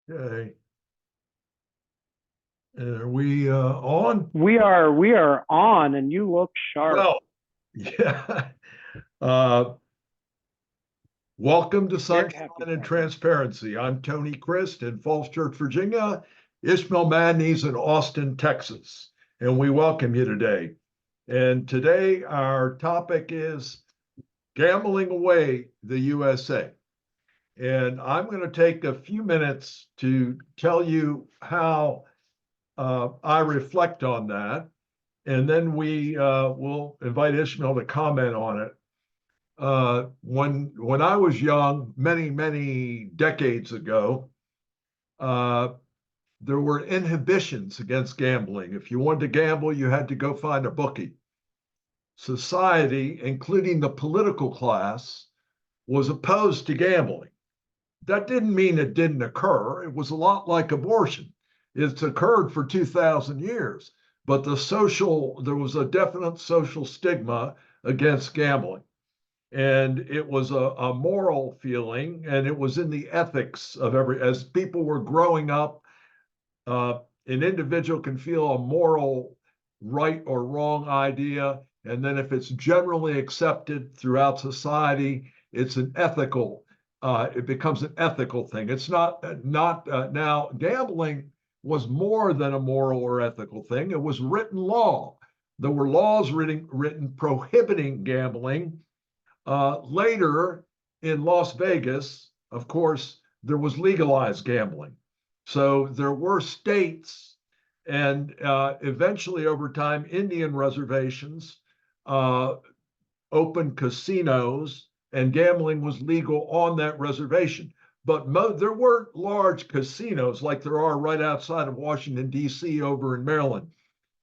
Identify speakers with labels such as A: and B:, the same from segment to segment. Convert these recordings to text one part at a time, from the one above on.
A: Okay. Are we on?
B: We are on, and you look sharp.
A: Well, yeah. Uh, Welcome to
B: Very
A: Sunshine
B: happy
A: and
B: Friday.
A: Transparency. I'm Tony Christ in Falls Church, Virginia. Ishmael Madney's in Austin, Texas. And we welcome you today. And today our topic is gambling away the USA. And I'm going to take a few minutes to tell you how I reflect on that. And then we will invite Ishmael to comment on it. When I was young, many decades ago, uh, there were inhibitions against gambling. If you wanted to gamble, you had to go find a bookie. Society, including the political class, was opposed to gambling. That didn't mean it didn't occur. It was a lot like abortion. It's occurred for 2,000 years, but there was a definite social stigma against gambling. And it was a moral feeling, and it was in the ethics of as people were growing up. An individual can feel a moral right or wrong idea, and then if it's generally accepted throughout society, it's an ethical. It becomes an ethical thing. It's not now. Gambling was more than a moral or ethical thing. It was written law. There were laws written prohibiting gambling. Later in Las Vegas, of course, there was legalized gambling. So there were states, and eventually, over time, Indian reservations uh, opened casinos, and gambling was legal on that reservation. But there weren't large casinos like there are right outside of Washington, D.C., over in Maryland.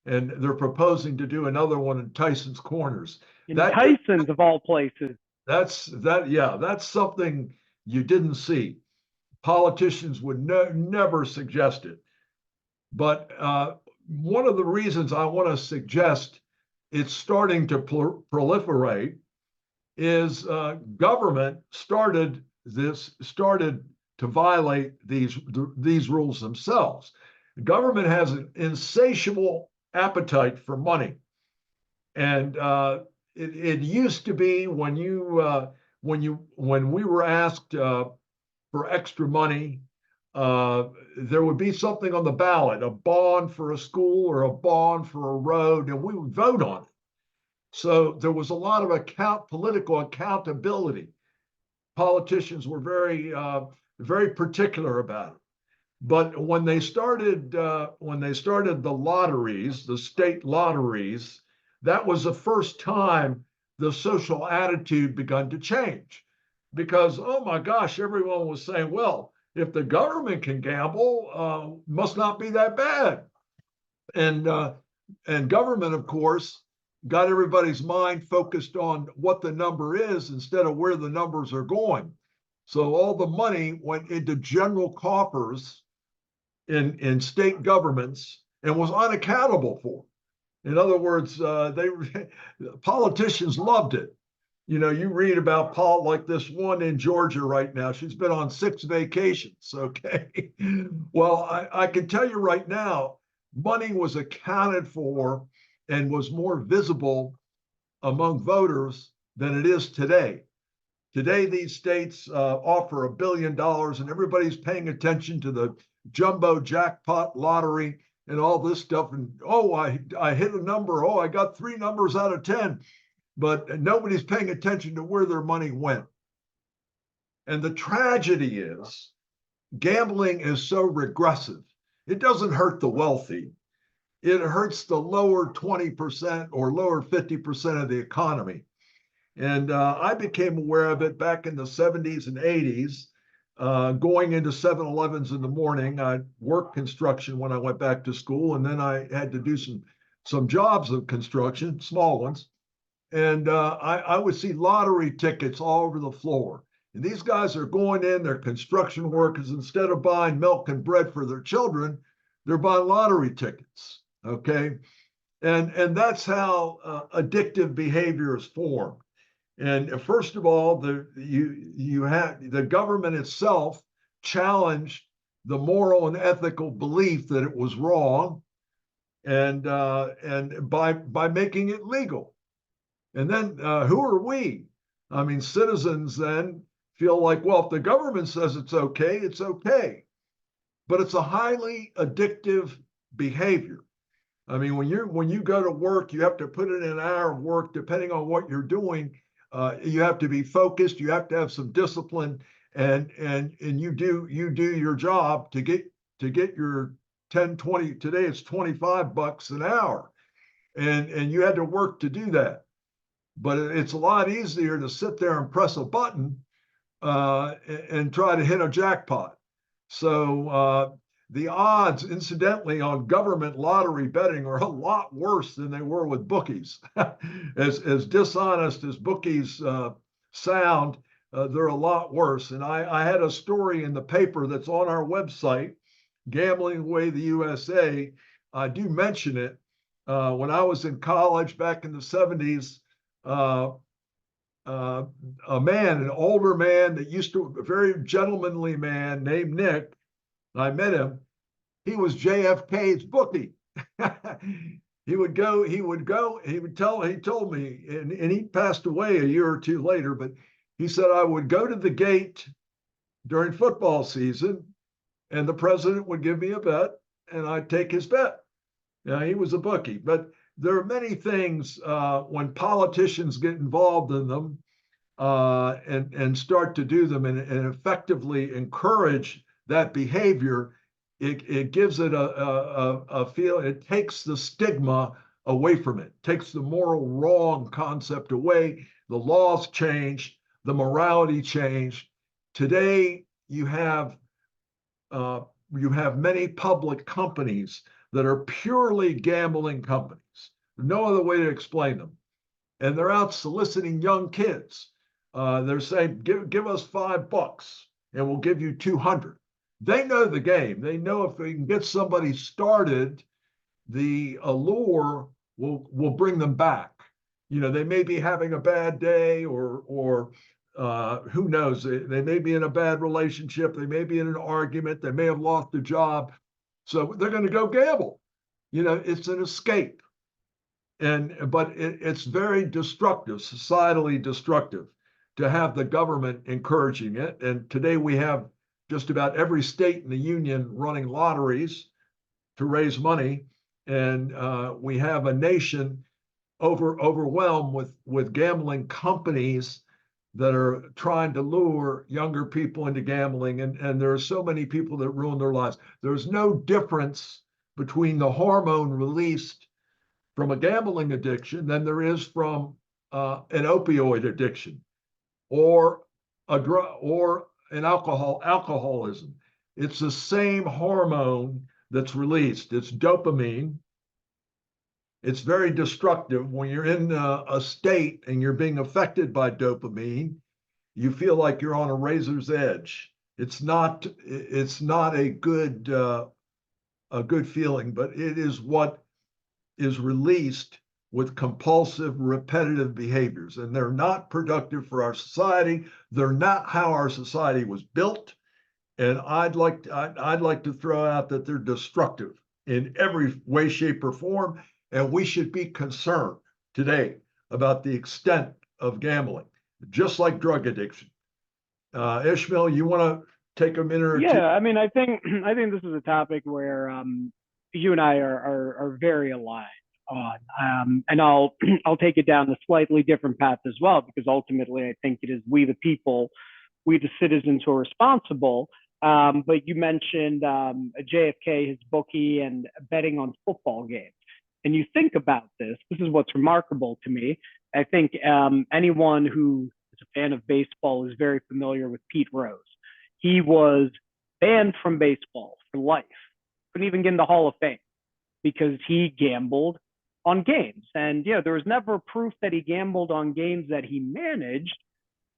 A: And they're proposing to do another one in Tyson's Corners.
B: In
A: That
B: Tyson's of all places.
A: that's something you didn't see. Politicians would never suggest it. But one of the reasons I want to suggest it's starting to proliferate is government started to violate these rules themselves. The government has an insatiable appetite for money, and it used to be when we were asked for extra money, there would be something on the ballot, a bond for a school or a bond for a road, and we would vote on it. So there was a lot of political accountability. Politicians were very particular about it. But when they started the lotteries, the state lotteries, that was the first time the social attitude began to change. Because, oh my gosh, everyone was saying, well, if the government can gamble, must not be that bad. And and government, of course, got everybody's mind focused on what the number is instead of where the numbers are going. So all the money went into general coffers in state governments and was unaccountable for. In other words, they politicians loved it. You know, you read about Paul, like this one in Georgia right now. She's been on 6 vacations. Okay. Well, I can tell you right now, money was accounted for and was more visible among voters than it is today. Today, these states offer $1 billion, and everybody's paying attention to the jumbo jackpot lottery and all this stuff. And oh, I hit a number. Oh, I got 3 numbers out of 10. But nobody's paying attention to where their money went. And the tragedy is gambling is so regressive. It doesn't hurt the wealthy. It hurts the lower 20% or lower 50% of the economy. And I became aware of it back in the 70s and 80s, going into 7-Elevens in the morning. I worked construction when I went back to school, and then I had to do some jobs of construction, small ones. And I would see lottery tickets all over the floor. And these guys are going in, they're construction workers. Instead of buying milk and bread for their children, they're buying lottery tickets. Okay. And that's how addictive behavior is formed. And first of all, the government itself challenged the moral and ethical belief that it was wrong, and by making it legal. And then who are we? I mean, citizens then feel like, well, if the government says it's okay, it's okay. But it's a highly addictive behavior. I mean, when you go to work, you have to put in an hour of work, depending on what you're doing. You have to be focused. You have to have some discipline, and you do your job to get your 10, 20. Today it's $25 an hour, and you had to work to do that. But it's a lot easier to sit there and press a button and try to hit a jackpot. So the odds, incidentally, on government lottery betting are a lot worse than they were with bookies. As dishonest as bookies sound, they're a lot worse. And I had a story in the paper that's on our website, Gambling Away the USA. I do mention it. When I was in college back in the 70s, a man, an older man that used to, a very gentlemanly man named Nick, I met him. He was JFK's bookie. he would go, he told me, and he passed away a year or two later, but he said, I would go to the gate during football season and the president would give me a bet and I'd take his bet. Now, he was a bookie, but there are many things when politicians get involved in them and start to do them and effectively encourage that behavior. It gives it a feel. It takes the stigma away from it. Takes the moral wrong concept away. The laws changed. The morality changed. Today you have many public companies that are purely gambling companies. No other way to explain them. And they're out soliciting young kids. They're saying, give us $5 and we'll give you 200. They know the game. They know if they can get somebody started, the allure will bring them back. You know, they may be having a bad day or who knows, they may be in a bad relationship. They may be in an argument. They may have lost a job. So they're going to go gamble. You know, it's an escape. But it's very destructive, societally destructive, to have the government encouraging it. And today we have just about every state in the union running lotteries to raise money, and we have a nation overwhelmed with gambling companies that are trying to lure younger people into gambling, and there are so many people that ruin their lives. There's no difference between the hormone released from a gambling addiction than there is from an opioid addiction or a drug or an alcoholism. It's the same hormone that's released. It's dopamine. It's very destructive. When you're in a state and you're being affected by dopamine, you feel like you're on a razor's edge. It's not a good feeling, but it is what is released with compulsive, repetitive behaviors, and they're not productive for our society. They're not how our society was built, and I'd like to throw out that they're destructive in every way, shape, or form, and we should be concerned today about the extent of gambling, just like drug addiction. Ishmael, you want to take a minute or two?
B: Yeah, I mean, I think this is a topic where you and I are very aligned on, and I'll I'll take it down a slightly different path as well, because ultimately I think it is we the people, we the citizens who are responsible. But you mentioned JFK, his bookie, and betting on football games. And you think about this. This is what's remarkable to me. I think anyone who is a fan of baseball is very familiar with Pete Rose. He was banned from baseball for life. Couldn't even get in the Hall of Fame because he gambled on games. And yeah, there was never proof that he gambled on games that he managed,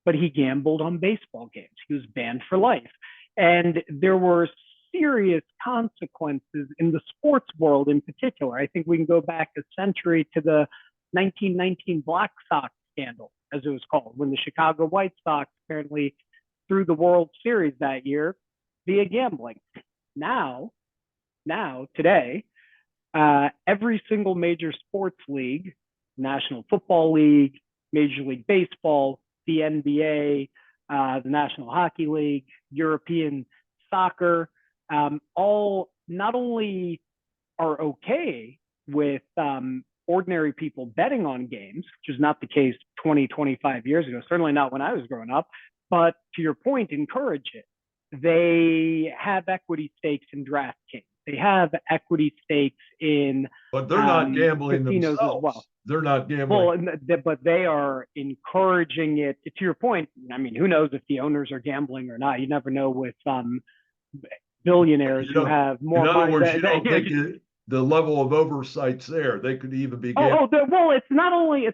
B: but he gambled on baseball games. He was banned for life. And there were serious consequences in the sports world in particular. I think we can go back a century to the 1919 Black Sox scandal, as it was called, when the Chicago White Sox apparently threw the World Series that year via gambling. Now, today, every single major sports league, National Football League, Major League Baseball, the NBA, the National Hockey League, European soccer, all not only are okay with ordinary people betting on games, which is not the case 20, 25 years ago, certainly not when I was growing up, but to your point, encourage it. They have equity stakes in DraftKings. They have equity stakes in
A: But they're not gambling
B: casinos
A: themselves.
B: as well.
A: They're not gambling.
B: Well, but they are encouraging it. To your point, I mean, who knows if the owners are gambling or not? You never know with billionaires who have more
A: money. In other words, you don't think the level of oversight's there. They could even be gambling.
B: Well, it's not only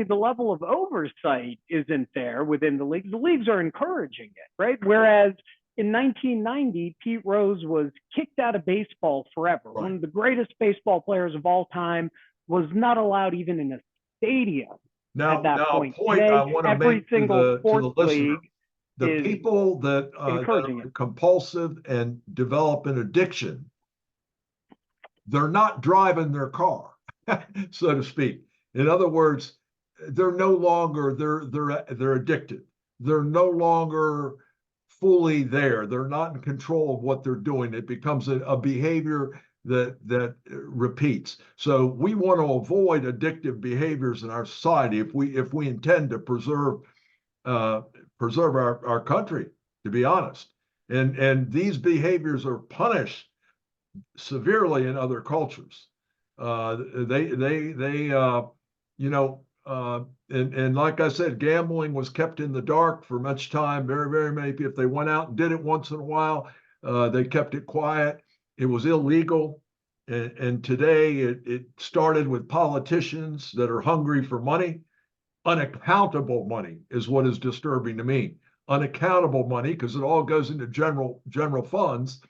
B: the level of oversight isn't there within the leagues. The leagues are encouraging it, right? Whereas in 1990, Pete Rose was kicked out of baseball forever. Right. One of the greatest baseball players of all time was not allowed even in a stadium at that point. Today,
A: I want to make to the listener. The people that are compulsive and develop an addiction, they're not driving their car, so to speak. In other words, they're no longer they're addicted. They're no longer fully there. They're not in control of what they're doing. It becomes a behavior that repeats. So we want to avoid addictive behaviors in our society if we intend to preserve our country, to be honest. And these behaviors are punished severely in other cultures. And like I said, gambling was kept in the dark for much time. Very, very many people, if they went out and did it once in a while, they kept it quiet. It was illegal. And today it started with politicians that are hungry for money. Unaccountable money is what is disturbing to me. Unaccountable money, because it all goes into general funds.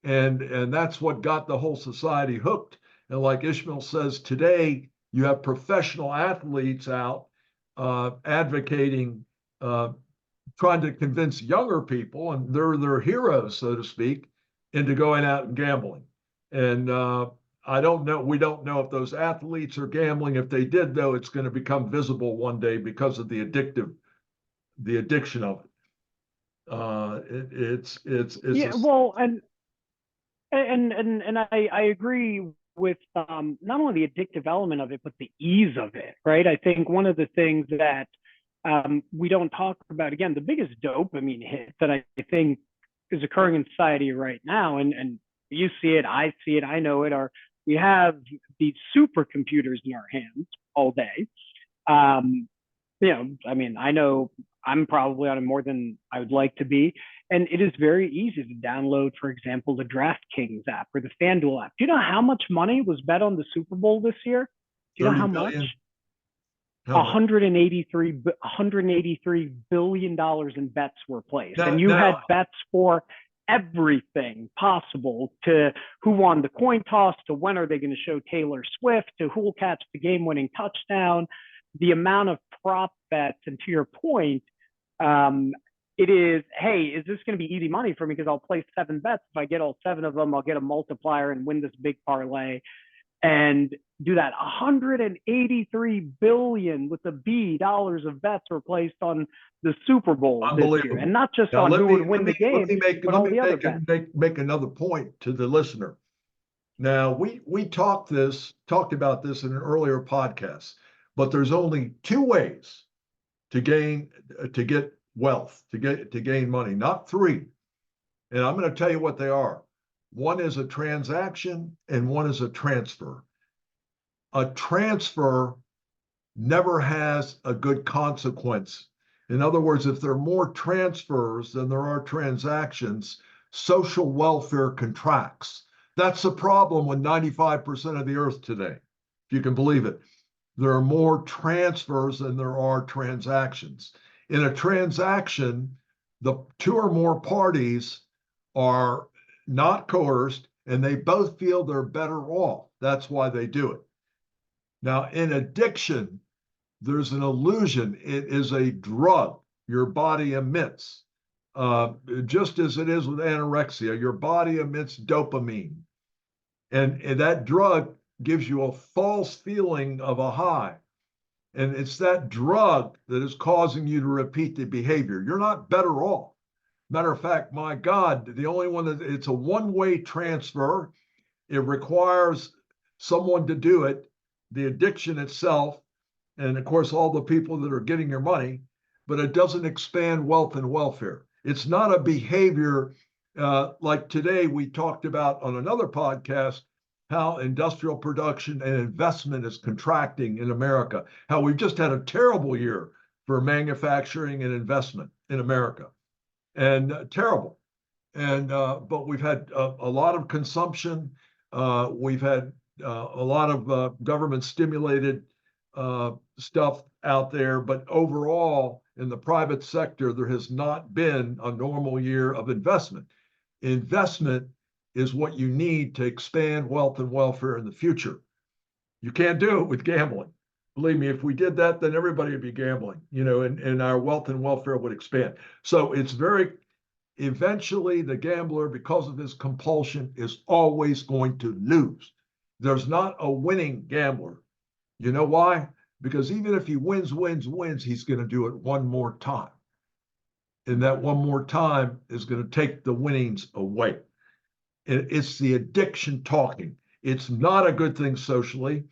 A: And that's what got the whole society hooked. And like Ishmael says, today you have professional athletes out advocating, trying to convince younger people, and they're their heroes, so to speak, into going out and gambling. And I don't know. We don't know if those athletes are gambling. If they did, though, it's going to become visible one day because of the addiction of it.
B: Yeah. Well, and I agree with not only the addictive element of it, but the ease of it, right? I think one of the things that we don't talk about, again, the biggest dopamine hit that I think is occurring in society right now, and you see it, I see it, I know it, we have these supercomputers in our hands all day. I mean, I know I'm probably on it more than I would like to be. And it is very easy to download, for example, the DraftKings app or the FanDuel app. Do you know how much money was bet on the Super Bowl this year? Do you know how much? $183 billion in bets were placed. And you had bets for everything possible, to who won the coin toss, to when are they going to show Taylor Swift, to who will catch the game-winning touchdown. The amount of prop bets, and to your point, it is, hey, is this going to be easy money for me because I'll place 7 bets. If I get all 7 of them, I'll get a multiplier and win this big parlay and do that. 183 billion with a B dollars of bets were placed on the Super Bowl this year, and not just on who would win the game, but all the other bets.
A: Make another point to the listener. Now, we talked about this in an earlier podcast, but there's only 2 ways to get wealth, to gain money, not 3. And I'm going to tell you what they are. One is a transaction and one is a transfer. A transfer never has a good consequence. In other words, if there are more transfers than there are transactions, social welfare contracts. That's the problem with 95% of the earth today, if you can believe it. There are more transfers than there are transactions. In a transaction, the 2 or more parties are not coerced, and they both feel they're better off. That's why they do it. Now, in addiction, there's an illusion. It is a drug your body emits. just as it is with anorexia. Your body emits dopamine, and that drug gives you a false feeling of a high. And it's that drug that is causing you to repeat the behavior. You're not better off. Matter of fact, my God, the only one that it's a one-way transfer. It requires someone to do it, the addiction itself, and of course, all the people that are getting your money, but it doesn't expand wealth and welfare. It's not a behavior like today we talked about on another podcast, how industrial production and investment is contracting in America, how we've just had a terrible year for manufacturing and investment in America, and terrible. And but we've had a lot of consumption. We've had a lot of government stimulated stuff out there, but overall, in the private sector, there has not been a normal year of investment. Investment is what you need to expand wealth and welfare in the future. You can't do it with gambling. Believe me, if we did that, then everybody would be gambling, and our wealth and welfare would expand. So it's very, eventually the gambler, because of his compulsion, is always going to lose. There's not a winning gambler. You know why? Because even if he wins, he's going to do it one more time. And that one more time is going to take the winnings away. It's the addiction talking. It's not a good thing socially.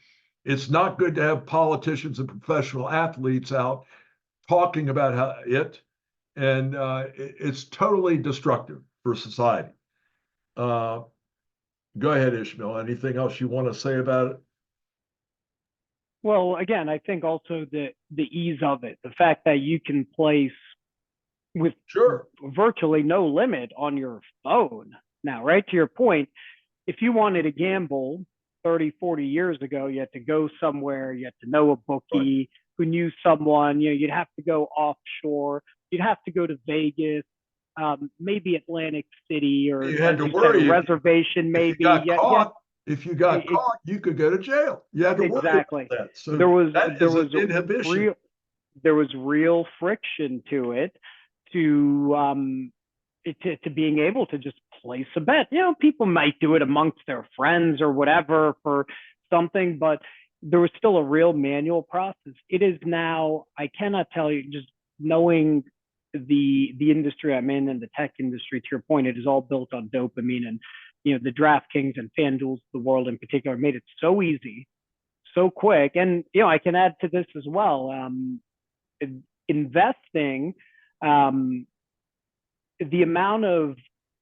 A: It's not good to have politicians and professional athletes out talking about it. And it's totally destructive for society. Go ahead, Ishmael. Anything else you want to say about it?
B: Well, again, I think also the ease of it, the fact that you can place with
A: Sure.
B: virtually no limit on your phone now, right? To your point, if you wanted to gamble 30, 40 years ago, you had to go somewhere, you had to know a bookie who knew someone, you'd have to go offshore, you'd have to go to Vegas, maybe Atlantic City, or
A: you had to
B: you
A: worry
B: said, a reservation, maybe.
A: If you got caught, you could go to jail. You had to worry about that. So
B: there was
A: an inhibition.
B: There was real friction to it, to being able to just place a bet. People might do it amongst their friends or whatever for something, but there was still a real manual process. It is now, I cannot tell you, just knowing the industry I'm in and the tech industry, to your point, it is all built on dopamine, and the DraftKings and FanDuel's the world in particular made it so easy, so quick. And I can add to this as well. Investing, the amount of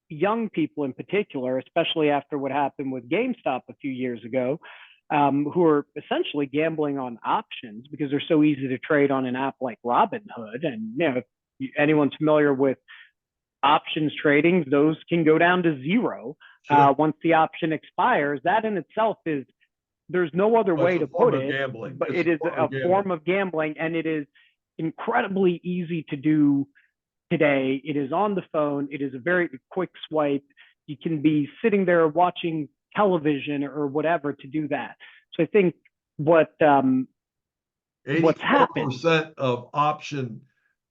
B: young people in particular, especially after what happened with GameStop a few years ago, who are essentially gambling on options because they're so easy to trade on an app like Robinhood. And if anyone's familiar with options trading, those can go down to zero once the option expires. That in itself is, there's no other way to put it,
A: gambling.
B: But it is a form of gambling, and it is incredibly easy to do today. It is on the phone. It is a very quick swipe. You can be sitting there watching television or whatever to do that. So I think what's happened,
A: 84% of option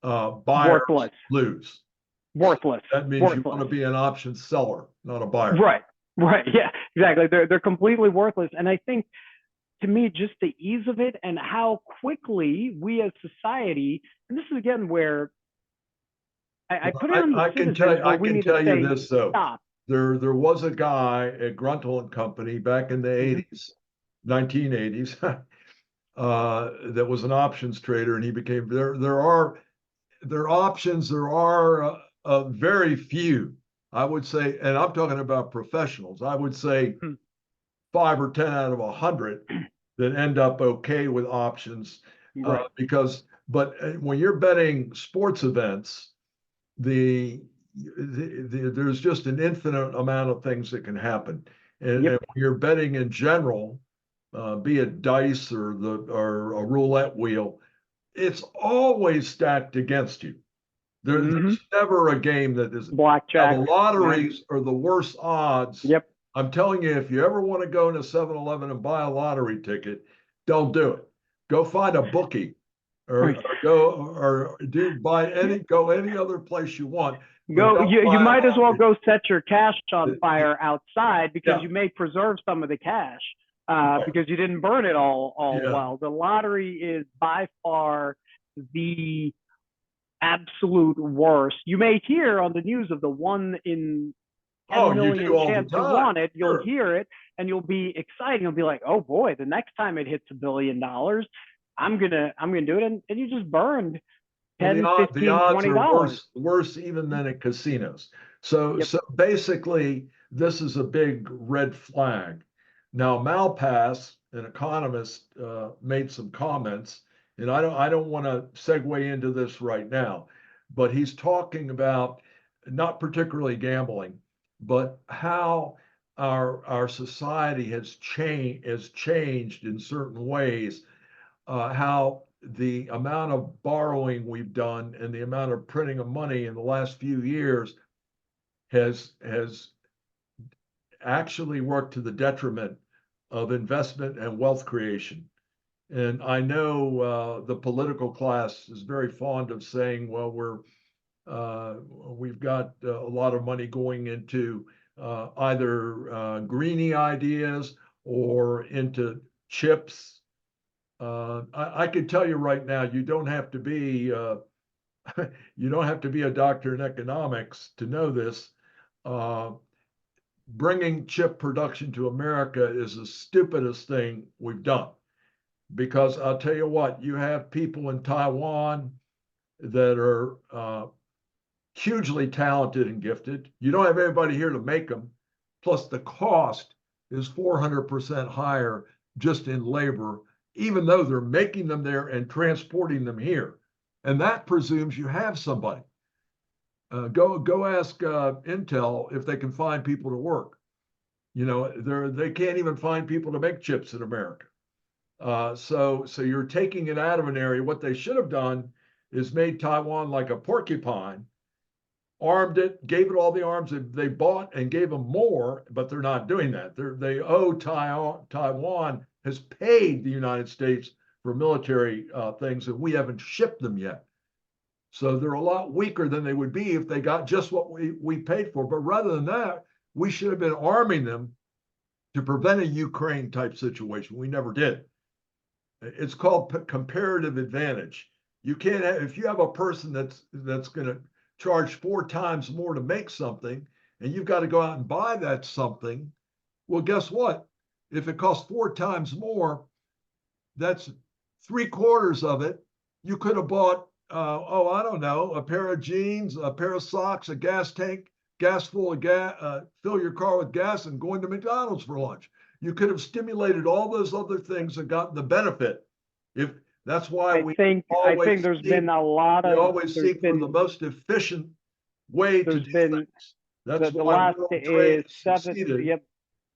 A: buyers lose.
B: Worthless.
A: That means you want to be an option seller, not a buyer.
B: Right. Yeah, exactly. They're completely worthless. And I think, to me, just the ease of it and how quickly we as society, and this is again where I put it on the citizens.
A: I can tell you this though.
B: Stop.
A: There was a guy at Gruntle and Company back in the 80s, 1980s, that was an options trader, and he became there are very few, I would say, and I'm talking about professionals. I would say 5 or 10 out of 100 that end up okay with options,
B: right.
A: But when you're betting sports events, there's just an infinite amount of things that can happen, and when you're betting in general, be it dice or a roulette wheel, it's always stacked against you. There's never a game that is
B: blackjack.
A: The lotteries are the worst odds.
B: Yep.
A: I'm telling you, if you ever want to go into 7-Eleven and buy a lottery ticket, don't do it. Go find a bookie, or go any other place you want.
B: Go,
A: That's
B: you
A: why
B: might as well go set your cash on
A: the-
B: fire outside, because
A: yeah,
B: you may preserve some of the cash,
A: right,
B: because you didn't burn it all
A: yeah.
B: well. The lottery is by far the absolute worst. You may hear on the news of the 1 in
A: Oh,
B: 10
A: you
B: million
A: do all the
B: chance you
A: time.
B: want it. You'll
A: Sure.
B: hear it and you'll be excited. You'll be like, oh boy, the next time it hits $1 billion, I'm gonna do it. And you just burned
A: Well,
B: 10,
A: the
B: 15,
A: odds are
B: $20.
A: worse even than at casinos. So
B: Yep.
A: so basically, this is a big red flag. Now, Malpass, an economist, made some comments, and I don't want to segue into this right now, but he's talking about not particularly gambling, but how our society has changed in certain ways, how the amount of borrowing we've done and the amount of printing of money in the last few years has actually worked to the detriment of investment and wealth creation. And I know the political class is very fond of saying, well, we've got a lot of money going into either greeny ideas or into chips. I could tell you right now, you don't have to be a doctor in economics to know this. Uh, Bringing chip production to America is the stupidest thing we've done, because I'll tell you what, you have people in Taiwan that are hugely talented and gifted. You don't have everybody here to make them. Plus, the cost is 400% higher just in labor, even though they're making them there and transporting them here. And that presumes you have somebody. Go ask Intel if they can find people to work. They can't even find people to make chips in America. So you're taking it out of an area. What they should have done is made Taiwan like a porcupine, armed it, gave it all the arms they bought, and gave them more. But they're not doing that. They owe Taiwan has paid the United States for military things, and we haven't shipped them yet. So they're a lot weaker than they would be if they got just what we paid for. But rather than that, we should have been arming them to prevent a Ukraine type situation. We never did. It's called comparative advantage. You can't have, if you have a person that's going to charge 4 times more to make something, and you've got to go out and buy that something. Well, guess what? If it costs 4 times more, that's 3/4 of it. You could have bought, I don't know, a pair of jeans, a pair of socks, a gas tank, gas full of gas, fill your car with gas, and going to McDonald's for lunch. You could have stimulated all those other things and gotten the benefit. If that's why
B: I think
A: we always seek for the most efficient way to
B: there's
A: do
B: been
A: things. That's
B: the
A: why
B: last
A: world trade
B: is
A: has
B: seven.
A: succeeded.
B: Yep.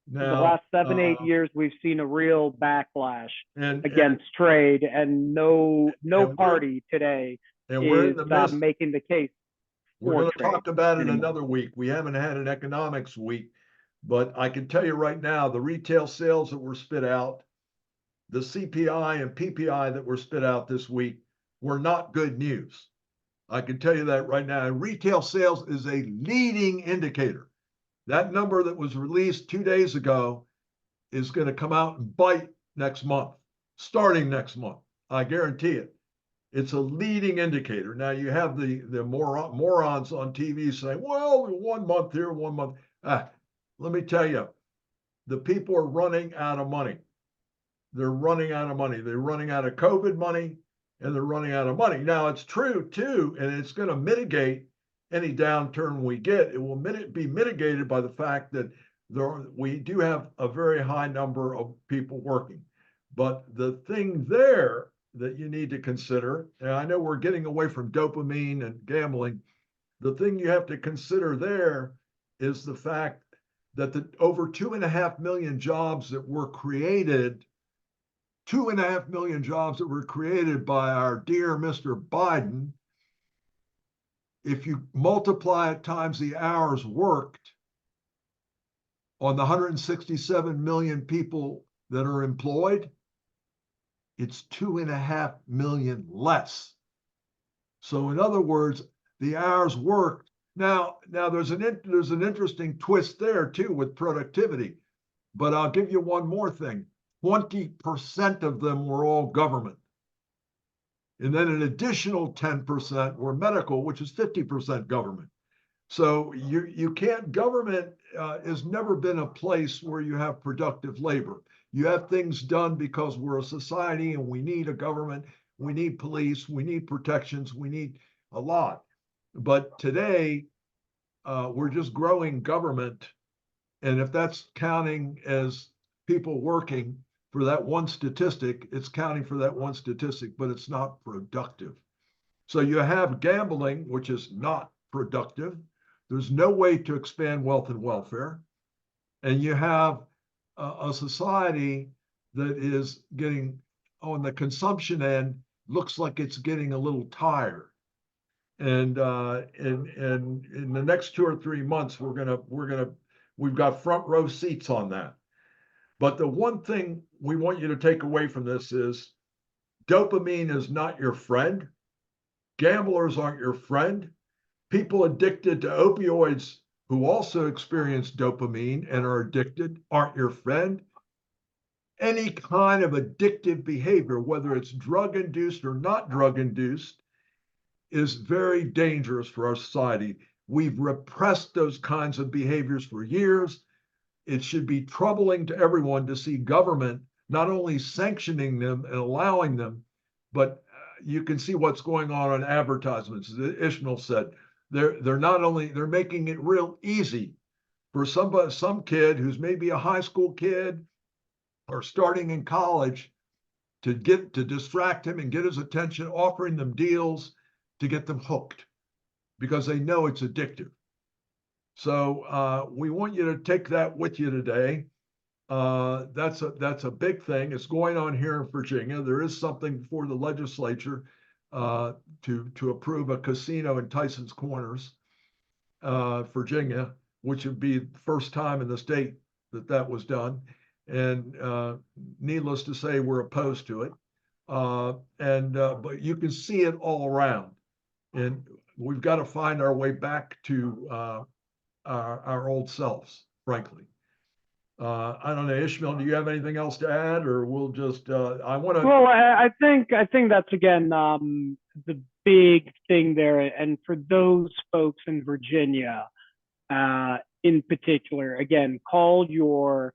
B: The
A: Now,
B: last 7, 8 years, we've seen a real backlash
A: and
B: against trade, and no
A: and we're
B: party today
A: and we're in
B: is
A: the midst.
B: making the case
A: We're
B: for
A: going to
B: trade
A: talk about it
B: anymore.
A: another week. We haven't had an economics week, but I can tell you right now, the retail sales that were spit out, the CPI and PPI that were spit out this week were not good news. I can tell you that right now. And retail sales is a leading indicator. That number that was released 2 days ago is going to come out and bite next month, starting next month. I guarantee it. It's a leading indicator. Now you have the morons on TV saying, "Well, 1 month here, 1 month." Let me tell you, the people are running out of money. They're running out of money. They're running out of COVID money, and they're running out of money. Now it's true too, and it's going to mitigate any downturn we get. It will be mitigated by the fact that we do have a very high number of people working. But the thing there that you need to consider, and I know we're getting away from dopamine and gambling, the thing you have to consider there is the fact that the over 2.5 million jobs that were created, 2.5 million jobs that were created by our dear Mr. Biden, if you multiply it times the hours worked on the 167 million people that are employed, it's 2.5 million less. So in other words, the hours worked Now there's an interesting twist there too with productivity. But I'll give you one more thing. 20% of them were all government. And then an additional 10% were medical, which is 50% government. So you can't, government has never been a place where you have productive labor. You have things done because we're a society and we need a government, we need police, we need protections, we need a lot. But today, we're just growing government. And if that's counting as people working for that one statistic, it's counting for that one statistic, but it's not productive. So you have gambling, which is not productive. There's no way to expand wealth and welfare. And you have a society that is getting, on the consumption end, looks like it's getting a little tired. And in the next 2 or 3 months, we've got front row seats on that. But the one thing we want you to take away from this is dopamine is not your friend. Gamblers aren't your friend. People addicted to opioids who also experience dopamine and are addicted aren't your friend. Any kind of addictive behavior, whether it's drug induced or not drug induced, is very dangerous for our society. We've repressed those kinds of behaviors for years. It should be troubling to everyone to see government not only sanctioning them and allowing them, but you can see what's going on advertisements. As Ishmael said, they're not only, they're making it real easy for some kid who's maybe a high school kid or starting in college to distract him and get his attention, offering them deals to get them hooked because they know it's addictive. So we want you to take that with you today. That's a big thing. It's going on here in Virginia. There is something for the legislature to approve a casino in Tyson's Corners, Virginia, which would be the first time in the state that was done. And needless to say, we're opposed to it. But you can see it all around. And we've got to find our way back to our old selves, frankly. I don't know, Ishmael, do you have anything else to add, or we'll just? I want to.
B: Well, I think that's again the big thing there, and for those folks in Virginia, in particular, again, call your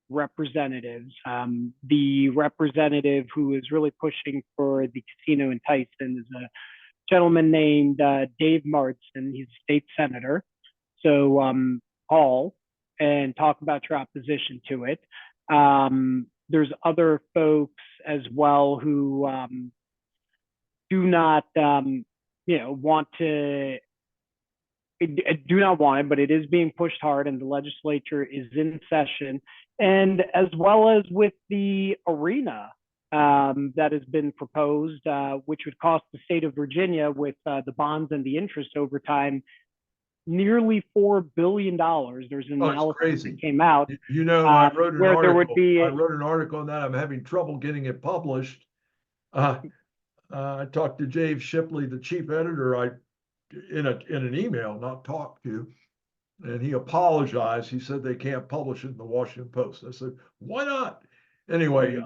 B: representatives. The representative who is really pushing for the casino in Tyson is a gentleman named Dave Marsden. He's a state senator. So call and talk about your opposition to it. There's other folks as well who do not, want to, do not want it, but it is being pushed hard, and the legislature is in session. And as well as with the arena that has been proposed, which would cost the state of Virginia, with the bonds and the interest over time, nearly $4 billion. There's an analysis that came out.
A: I wrote an article.
B: There would be
A: I wrote an article on that. I'm having trouble getting it published. I talked to Dave Shipley, the chief editor, in an email, not talked to, and he apologized. He said they can't publish it in the Washington Post. I said, why not? Anyway,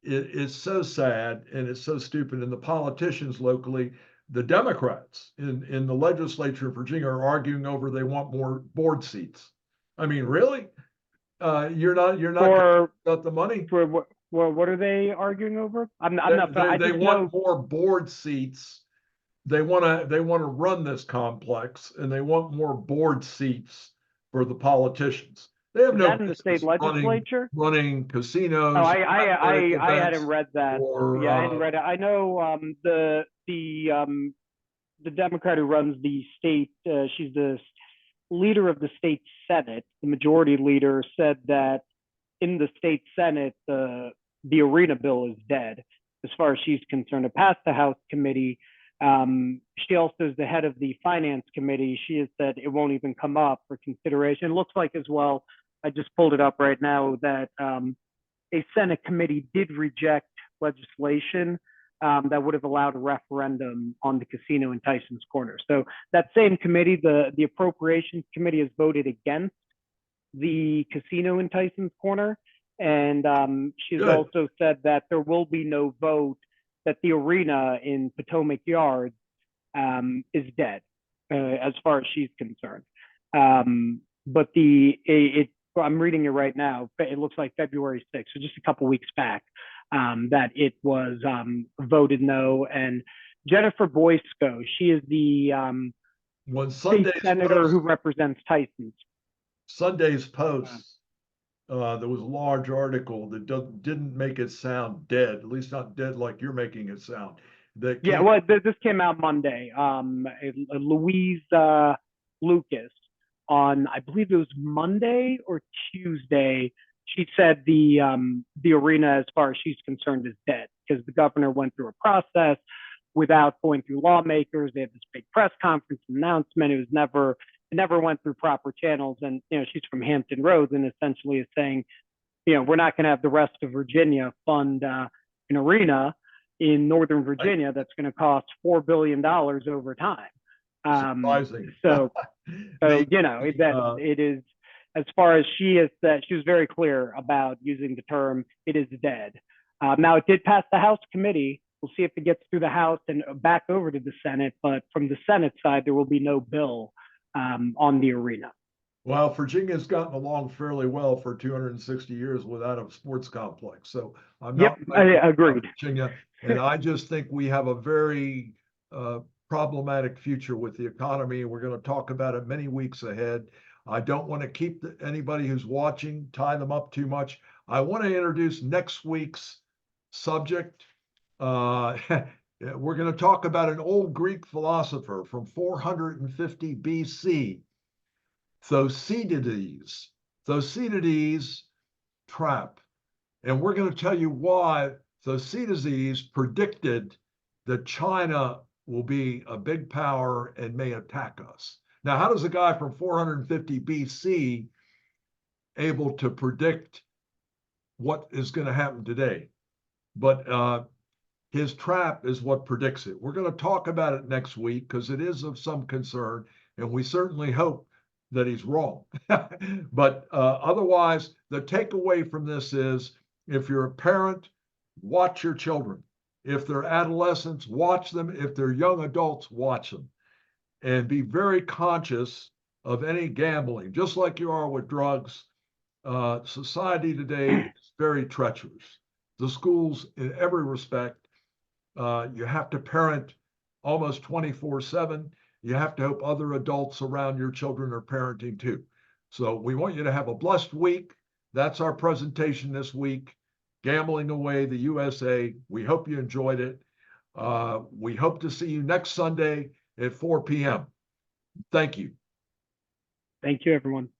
A: it's so sad and it's so stupid. And the politicians locally, the Democrats in the legislature of Virginia, are arguing over they want more board seats. I mean, really? You're not got the money
B: for what are they arguing over?
A: They want more board seats. They want to run this complex, and they want more board seats for the politicians. They have no
B: in the state legislature
A: running casinos.
B: Oh, I hadn't read that. I hadn't read it. I know the Democrat who runs the state. She's the leader of the state Senate. The majority leader said that in the state Senate, the arena bill is dead as far as she's concerned. It passed the House committee. She also is the head of the finance committee. She has said it won't even come up for consideration. It looks like as well, I just pulled it up right now, that a Senate committee did reject legislation that would have allowed a referendum on the casino in Tyson's Corner. So that same committee, the Appropriations Committee, has voted against the casino in Tyson's Corner. And she's
A: Good.
B: also said that there will be no vote that the arena in Potomac Yards is dead, as far as she's concerned. But I'm reading it right now. It looks like February 6th, so just a couple weeks back, that it was voted no. And Jennifer Boysko, she is the state senator who represents Tyson's.
A: Sunday's Post, there was a large article that didn't make it sound dead, at least not dead like you're making it sound.
B: Yeah, well, this came out Monday. Louise Lucas, on, I believe it was Monday or Tuesday, she said the arena, as far as she's concerned, is dead because the governor went through a process without going through lawmakers. They had this big press conference announcement. It never went through proper channels. And, she's from Hampton Roads and essentially is saying, we're not going to have the rest of Virginia fund an arena in Northern Virginia that's going to cost $4 billion over time.
A: Surprising.
B: So it is, as far as she is, that she was very clear about using the term, it is dead. Now, it did pass the House committee. We'll see if it gets through the House and back over to the Senate. But from the Senate side, there will be no bill on the arena.
A: Well, Virginia's gotten along fairly well for 260 years without a sports complex. So I'm not.
B: Yep, I agreed.
A: Virginia, and I just think we have a very problematic future with the economy. We're going to talk about it many weeks ahead. I don't want to keep anybody who's watching, tie them up too much. I want to introduce next week's subject. We're going to talk about an old Greek philosopher from 450 BC, Thucydides. Thucydides' trap. And we're going to tell you why Thucydides predicted that China will be a big power and may attack us. Now, how does a guy from 450 BC able to predict what is going to happen today? But his trap is what predicts it. We're going to talk about it next week because it is of some concern, and we certainly hope that he's wrong. But otherwise, the takeaway from this is, if you're a parent, watch your children. If they're adolescents, watch them. If they're young adults, watch them. And be very conscious of any gambling, just like you are with drugs. Society today is very treacherous. The schools, in every respect, you have to parent almost 24/7. You have to hope other adults around your children are parenting too. So we want you to have a blessed week. That's our presentation this week, Gambling Away the USA. We hope you enjoyed it. We hope to see you next Sunday at 4 p.m. Thank you.
B: Thank you, everyone.